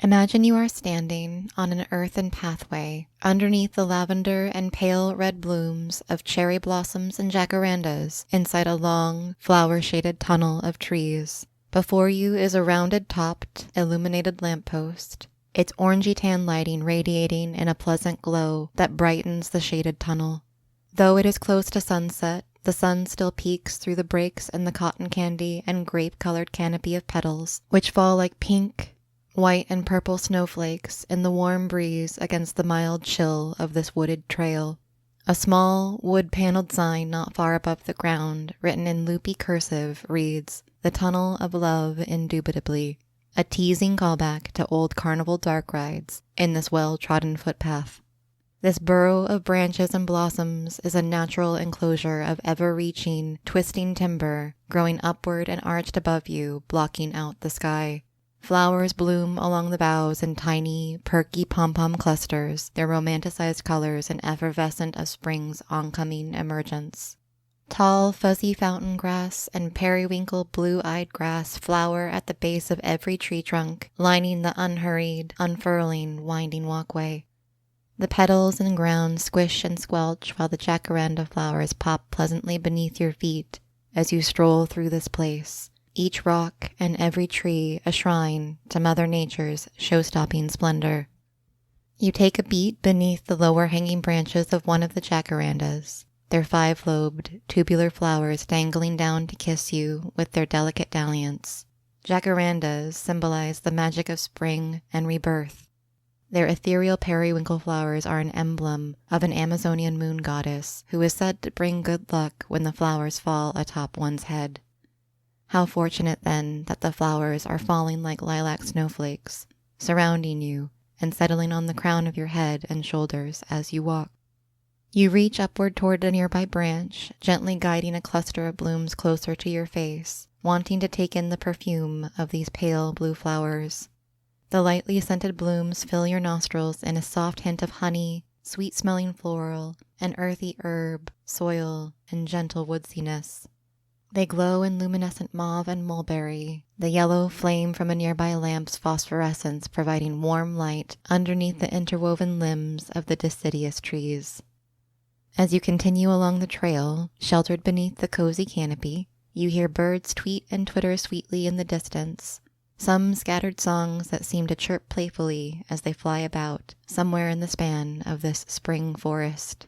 Imagine you are standing on an earthen pathway underneath the lavender and pale red blooms of cherry blossoms and jacarandas inside a long, flower-shaded tunnel of trees. Before you is a rounded-topped, illuminated lamppost, its orangey-tan lighting radiating in a pleasant glow that brightens the shaded tunnel. Though it is close to sunset, the sun still peeks through the breaks in the cotton candy and grape-colored canopy of petals, which fall like pink, white and purple snowflakes in the warm breeze against the mild chill of this wooded trail. A small, wood-paneled sign not far above the ground, written in loopy cursive, reads, "The Tunnel of Love Indubitably," a teasing callback to old carnival dark rides in this well-trodden footpath. This burrow of branches and blossoms is a natural enclosure of ever-reaching, twisting timber, growing upward and arched above you, blocking out the sky. Flowers bloom along the boughs in tiny, perky pom-pom clusters, their romanticized colors and effervescent of spring's oncoming emergence. Tall, fuzzy fountain grass and periwinkle blue-eyed grass flower at the base of every tree trunk, lining the unhurried, unfurling, winding walkway. The petals and ground squish and squelch while the jacaranda flowers pop pleasantly beneath your feet as you stroll through this place, each rock and every tree a shrine to Mother Nature's show-stopping splendor. You take a beat beneath the lower hanging branches of one of the jacarandas, their five-lobed, tubular flowers dangling down to kiss you with their delicate dalliance. Jacarandas symbolize the magic of spring and rebirth. Their ethereal periwinkle flowers are an emblem of an Amazonian moon goddess who is said to bring good luck when the flowers fall atop one's head. How fortunate, then, that the flowers are falling like lilac snowflakes, surrounding you and settling on the crown of your head and shoulders as you walk. You reach upward toward a nearby branch, gently guiding a cluster of blooms closer to your face, wanting to take in the perfume of these pale blue flowers. The lightly scented blooms fill your nostrils in a soft hint of honey, sweet-smelling floral, and earthy herb, soil, and gentle woodsiness. They glow in luminescent mauve and mulberry, the yellow flame from a nearby lamp's phosphorescence providing warm light underneath the interwoven limbs of the deciduous trees. As you continue along the trail, sheltered beneath the cozy canopy, you hear birds tweet and twitter sweetly in the distance, some scattered songs that seem to chirp playfully as they fly about somewhere in the span of this spring forest.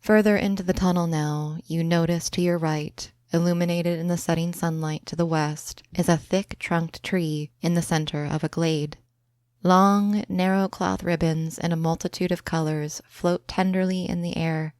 Further into the tunnel now, you notice to your right, illuminated in the setting sunlight to the west, is a thick-trunked tree in the center of a glade. Long, narrow cloth ribbons in a multitude of colors float tenderly in the air,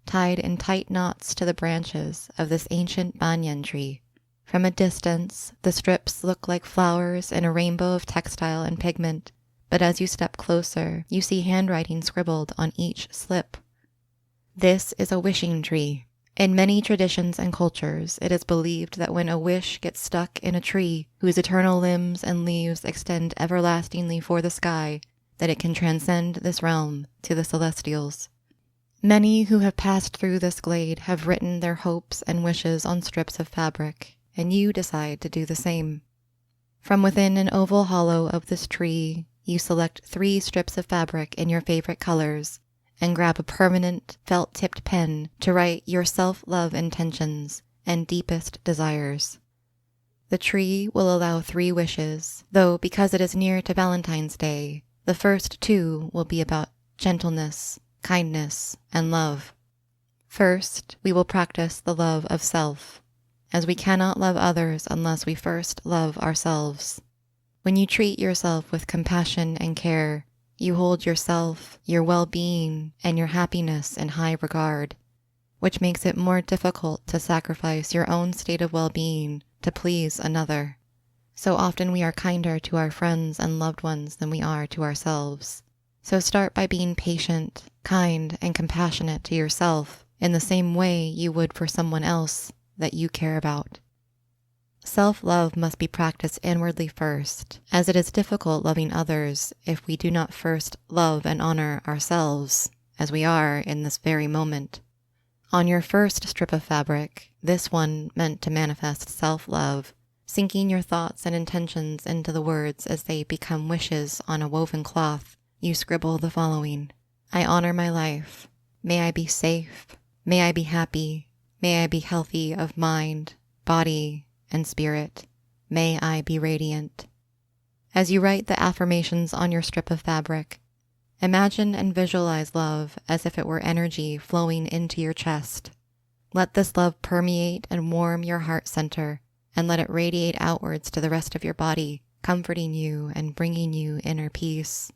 tied in tight knots to the branches of this ancient banyan tree. From a distance, the strips look like flowers in a rainbow of textile and pigment, but as you step closer, you see handwriting scribbled on each slip. This is a wishing tree. In many traditions and cultures, it is believed that when a wish gets stuck in a tree whose eternal limbs and leaves extend everlastingly for the sky, that it can transcend this realm to the celestials. Many who have passed through this glade have written their hopes and wishes on strips of fabric, and you decide to do the same. From within an oval hollow of this tree, you select 3 strips of fabric in your favorite colors and grab a permanent felt-tipped pen to write your self-love intentions and deepest desires. The tree will allow 3 wishes, though because it is near to Valentine's Day, the first 2 will be about gentleness, kindness, and love. First, we will practice the love of self, as we cannot love others unless we first love ourselves. When you treat yourself with compassion and care, you hold yourself, your well-being, and your happiness in high regard, which makes it more difficult to sacrifice your own state of well-being to please another. So often we are kinder to our friends and loved ones than we are to ourselves. So start by being patient, kind, and compassionate to yourself in the same way you would for someone else that you care about. Self-love must be practiced inwardly first, as it is difficult loving others if we do not first love and honor ourselves, as we are in this very moment. On your first strip of fabric, this one meant to manifest self-love, Sinking your thoughts and intentions into the words as they become wishes on a woven cloth, you scribble the following. I honor my life. May I be safe. May I be happy. May I be healthy of mind, body, and spirit. May I be radiant. As you write the affirmations on your strip of fabric, imagine and visualize love as if it were energy flowing into your chest. Let this love permeate and warm your heart center, and let it radiate outwards to the rest of your body, comforting you and bringing you inner peace.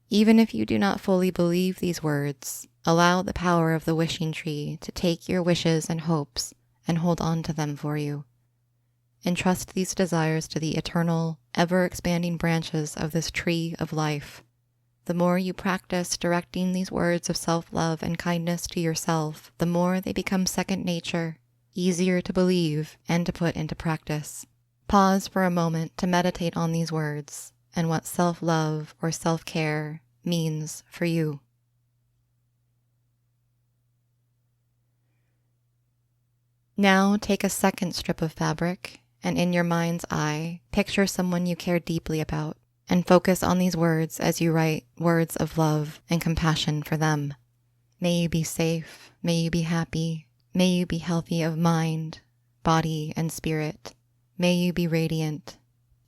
Even if you do not fully believe these words, allow the power of the wishing tree to take your wishes and hopes and hold on to them for you. Entrust these desires to the eternal, ever-expanding branches of this tree of life. The more you practice directing these words of self-love and kindness to yourself, the more they become second nature, easier to believe and to put into practice. Pause for a moment to meditate on these words and what self-love or self-care means for you. Now take a second strip of fabric and in your mind's eye, picture someone you care deeply about and focus on these words as you write words of love and compassion for them. May you be safe. May you be happy. May you be healthy of mind, body, and spirit. May you be radiant.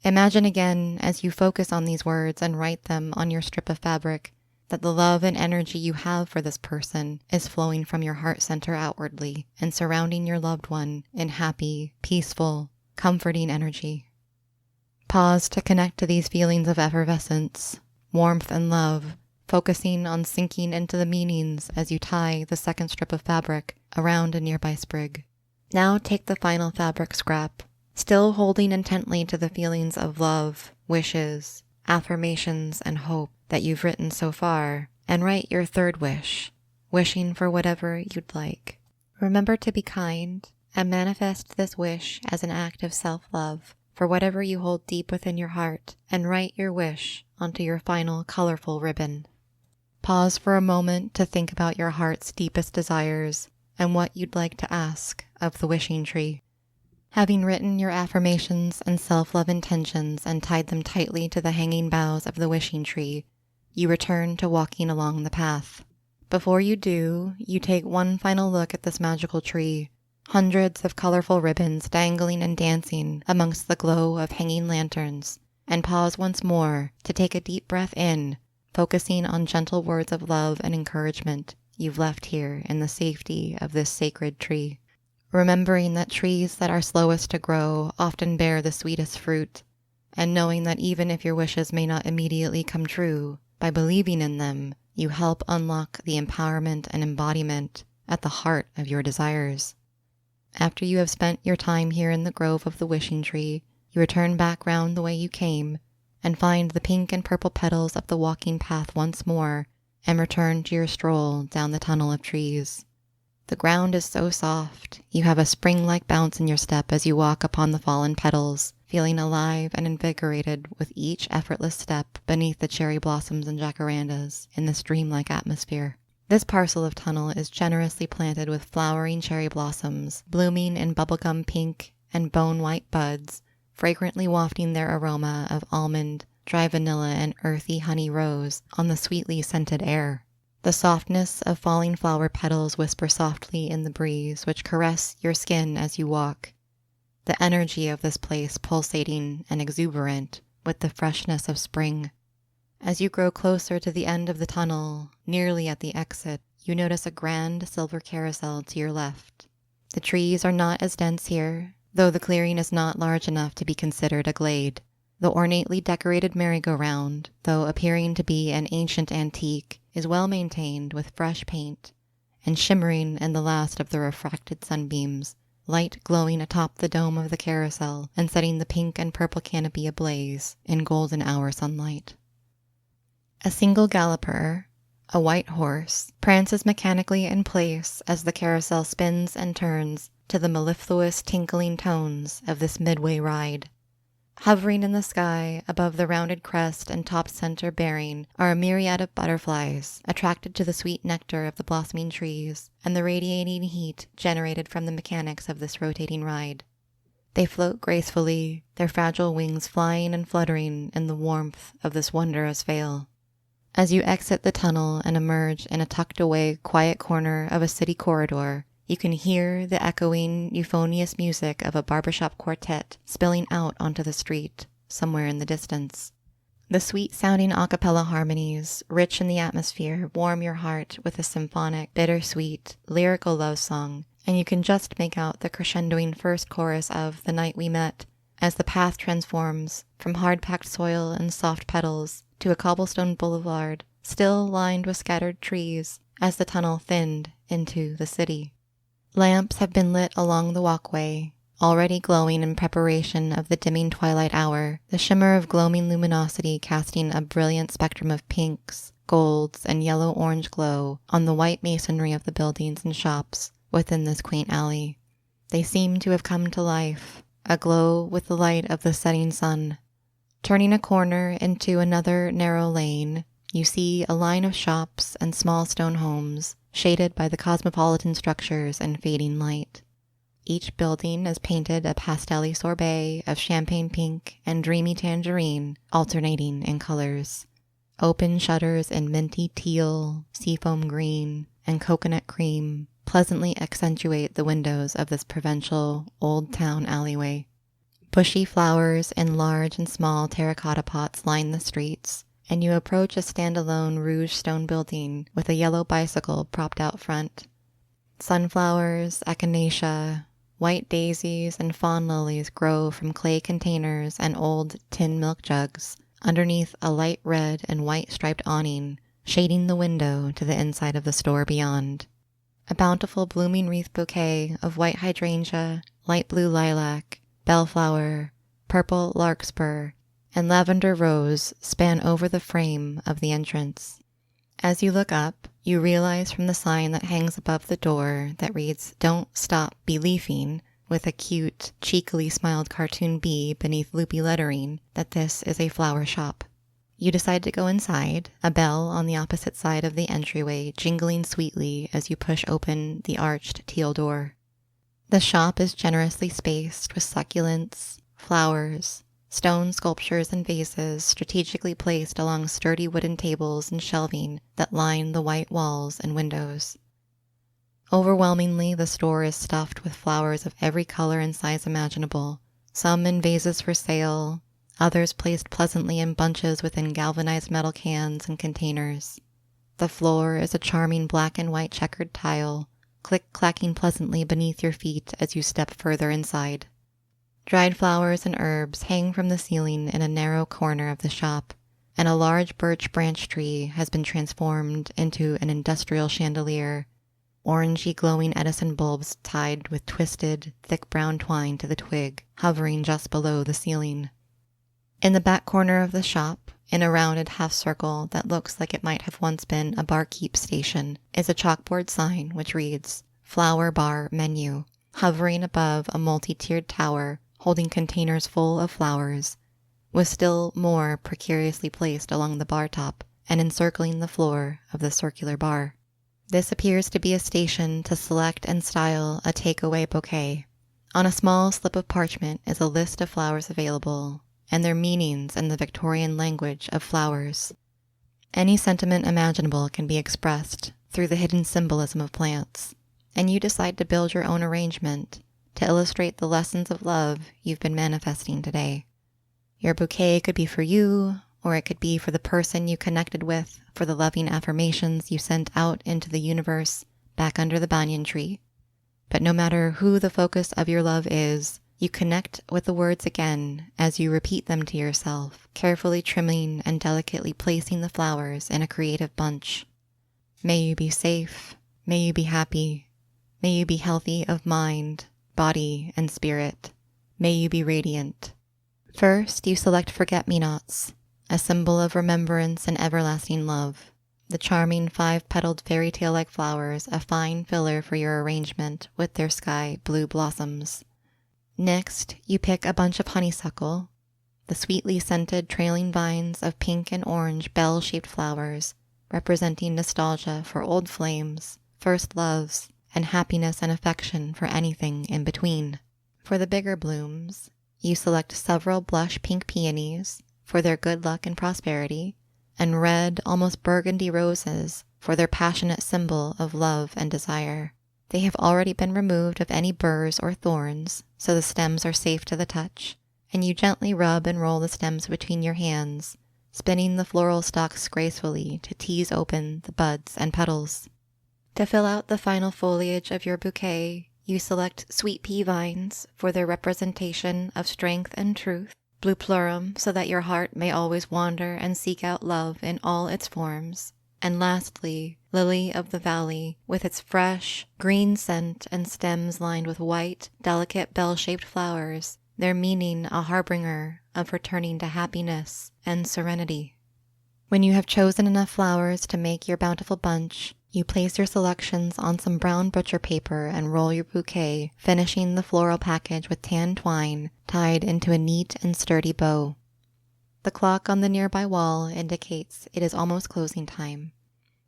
Imagine again as you focus on these words and write them on your strip of fabric that the love and energy you have for this person is flowing from your heart center outwardly and surrounding your loved one in happy, peaceful, comforting energy. Pause to connect to these feelings of effervescence, warmth, and love, focusing on sinking into the meanings as you tie the second strip of fabric around a nearby sprig. Now take the final fabric scrap, still holding intently to the feelings of love, wishes, affirmations, and hope that you've written so far, and write your third wish, wishing for whatever you'd like. Remember to be kind and manifest this wish as an act of self-love for whatever you hold deep within your heart, and write your wish onto your final colorful ribbon. Pause for a moment to think about your heart's deepest desires and what you'd like to ask of the wishing tree. Having written your affirmations and self-love intentions and tied them tightly to the hanging boughs of the wishing tree, you return to walking along the path. Before you do, you take one final look at this magical tree, hundreds of colorful ribbons dangling and dancing amongst the glow of hanging lanterns, and pause once more to take a deep breath in, focusing on gentle words of love and encouragement you've left here in the safety of this sacred tree. Remembering that trees that are slowest to grow often bear the sweetest fruit, and knowing that even if your wishes may not immediately come true, by believing in them, you help unlock the empowerment and embodiment at the heart of your desires. After you have spent your time here in the grove of the wishing tree, you return back round the way you came, and find the pink and purple petals of the walking path once more, and return to your stroll down the tunnel of trees. The ground is so soft, you have a spring-like bounce in your step as you walk upon the fallen petals, feeling alive and invigorated with each effortless step beneath the cherry blossoms and jacarandas in this dreamlike atmosphere. This parcel of tunnel is generously planted with flowering cherry blossoms, blooming in bubblegum pink and bone-white buds, fragrantly wafting their aroma of almond, dry vanilla, and earthy honey rose on the sweetly scented air. The softness of falling flower petals whisper softly in the breeze, which caress your skin as you walk. The energy of this place pulsating and exuberant with the freshness of spring. As you grow closer to the end of the tunnel, nearly at the exit, you notice a grand silver carousel to your left. The trees are not as dense here, though the clearing is not large enough to be considered a glade. The ornately decorated merry-go-round, though appearing to be an ancient antique, is well maintained with fresh paint, and shimmering in the last of the refracted sunbeams, light glowing atop the dome of the carousel and setting the pink and purple canopy ablaze in golden hour sunlight. A single galloper, a white horse, prances mechanically in place as the carousel spins and turns to the mellifluous tinkling tones of this midway ride. Hovering in the sky above the rounded crest and top center bearing are a myriad of butterflies attracted to the sweet nectar of the blossoming trees and the radiating heat generated from the mechanics of this rotating ride. They float gracefully, their fragile wings flying and fluttering in the warmth of this wondrous vale. As you exit the tunnel and emerge in a tucked-away, quiet corner of a city corridor, you can hear the echoing, euphonious music of a barbershop quartet spilling out onto the street, somewhere in the distance. The sweet-sounding a cappella harmonies, rich in the atmosphere, warm your heart with a symphonic, bittersweet, lyrical love song, and you can just make out the crescendoing first chorus of The Night We Met as the path transforms from hard-packed soil and soft petals to a cobblestone boulevard, still lined with scattered trees as the tunnel thinned into the city. Lamps have been lit along the walkway, already glowing in preparation of the dimming twilight hour, the shimmer of gloaming luminosity casting a brilliant spectrum of pinks, golds, and yellow-orange glow on the white masonry of the buildings and shops within this quaint alley. They seem to have come to life, aglow with the light of the setting sun. Turning a corner into another narrow lane, you see a line of shops and small stone homes, shaded by the cosmopolitan structures and fading light. Each building is painted a pastel-y sorbet of champagne pink and dreamy tangerine, alternating in colors. Open shutters in minty teal, seafoam green, and coconut cream pleasantly accentuate the windows of this provincial, old-town alleyway. Bushy flowers in large and small terracotta pots line the streets, and you approach a standalone rouge stone building with a yellow bicycle propped out front. Sunflowers, echinacea, white daisies, and fawn lilies grow from clay containers and old tin milk jugs underneath a light red and white striped awning, shading the window to the inside of the store beyond. A bountiful blooming wreath bouquet of white hydrangea, light blue lilac, bellflower, purple larkspur, and lavender rose span over the frame of the entrance. As you look up, you realize from the sign that hangs above the door that reads, "Don't Stop Beliefing," with a cute, cheekily smiled cartoon bee beneath loopy lettering, that this is a flower shop. You decide to go inside, a bell on the opposite side of the entryway jingling sweetly as you push open the arched teal door. The shop is generously spaced with succulents, flowers, stone sculptures and vases strategically placed along sturdy wooden tables and shelving that line the white walls and windows. Overwhelmingly, the store is stuffed with flowers of every color and size imaginable, some in vases for sale, others placed pleasantly in bunches within galvanized metal cans and containers. The floor is a charming black and white checkered tile, click-clacking pleasantly beneath your feet as you step further inside. Dried flowers and herbs hang from the ceiling in a narrow corner of the shop, and a large birch branch tree has been transformed into an industrial chandelier, orangey glowing Edison bulbs tied with twisted, thick brown twine to the twig, hovering just below the ceiling. In the back corner of the shop, in a rounded half circle that looks like it might have once been a barkeep station, is a chalkboard sign which reads, "Flower Bar Menu," hovering above a multi-tiered tower holding containers full of flowers, with still more precariously placed along the bar top and encircling the floor of the circular bar. This appears to be a station to select and style a takeaway bouquet. On a small slip of parchment is a list of flowers available, and their meanings in the Victorian language of flowers. Any sentiment imaginable can be expressed through the hidden symbolism of plants, and you decide to build your own arrangement to illustrate the lessons of love you've been manifesting today. Your bouquet could be for you, or it could be for the person you connected with, for the loving affirmations you sent out into the universe back under the banyan tree. But no matter who the focus of your love is, you connect with the words again as you repeat them to yourself, carefully trimming and delicately placing the flowers in a creative bunch. May you be safe. May you be happy. May you be healthy of mind, body, and spirit. May you be radiant. First, you select forget-me-nots, a symbol of remembrance and everlasting love. The charming 5-petaled fairy tale-like flowers, a fine filler for your arrangement with their sky blue blossoms. Next, you pick a bunch of honeysuckle, the sweetly scented trailing vines of pink and orange bell-shaped flowers, representing nostalgia for old flames, first loves, and happiness and affection for anything in between. For the bigger blooms, you select several blush pink peonies for their good luck and prosperity, and red, almost burgundy roses for their passionate symbol of love and desire. They have already been removed of any burrs or thorns, so the stems are safe to the touch, and you gently rub and roll the stems between your hands, spinning the floral stalks gracefully to tease open the buds and petals. To fill out the final foliage of your bouquet, you select sweet pea vines for their representation of strength and truth, blue plurum so that your heart may always wander and seek out love in all its forms, and lastly, lily of the valley with its fresh, green scent and stems lined with white, delicate bell-shaped flowers, their meaning a harbinger of returning to happiness and serenity. When you have chosen enough flowers to make your bountiful bunch, you place your selections on some brown butcher paper and roll your bouquet, finishing the floral package with tan twine tied into a neat and sturdy bow. The clock on the nearby wall indicates it is almost closing time,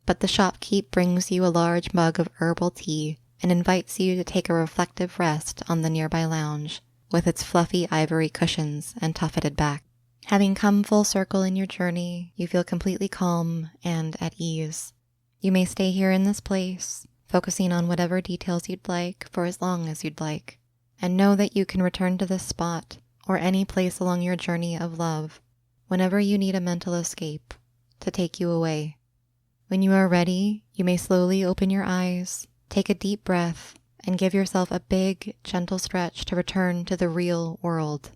but the shopkeep brings you a large mug of herbal tea and invites you to take a reflective rest on the nearby lounge with its fluffy ivory cushions and tufted back. Having come full circle in your journey, you feel completely calm and at ease. You may stay here in this place, focusing on whatever details you'd like for as long as you'd like, and know that you can return to this spot or any place along your journey of love whenever you need a mental escape to take you away. When you are ready, you may slowly open your eyes, take a deep breath, and give yourself a big, gentle stretch to return to the real world.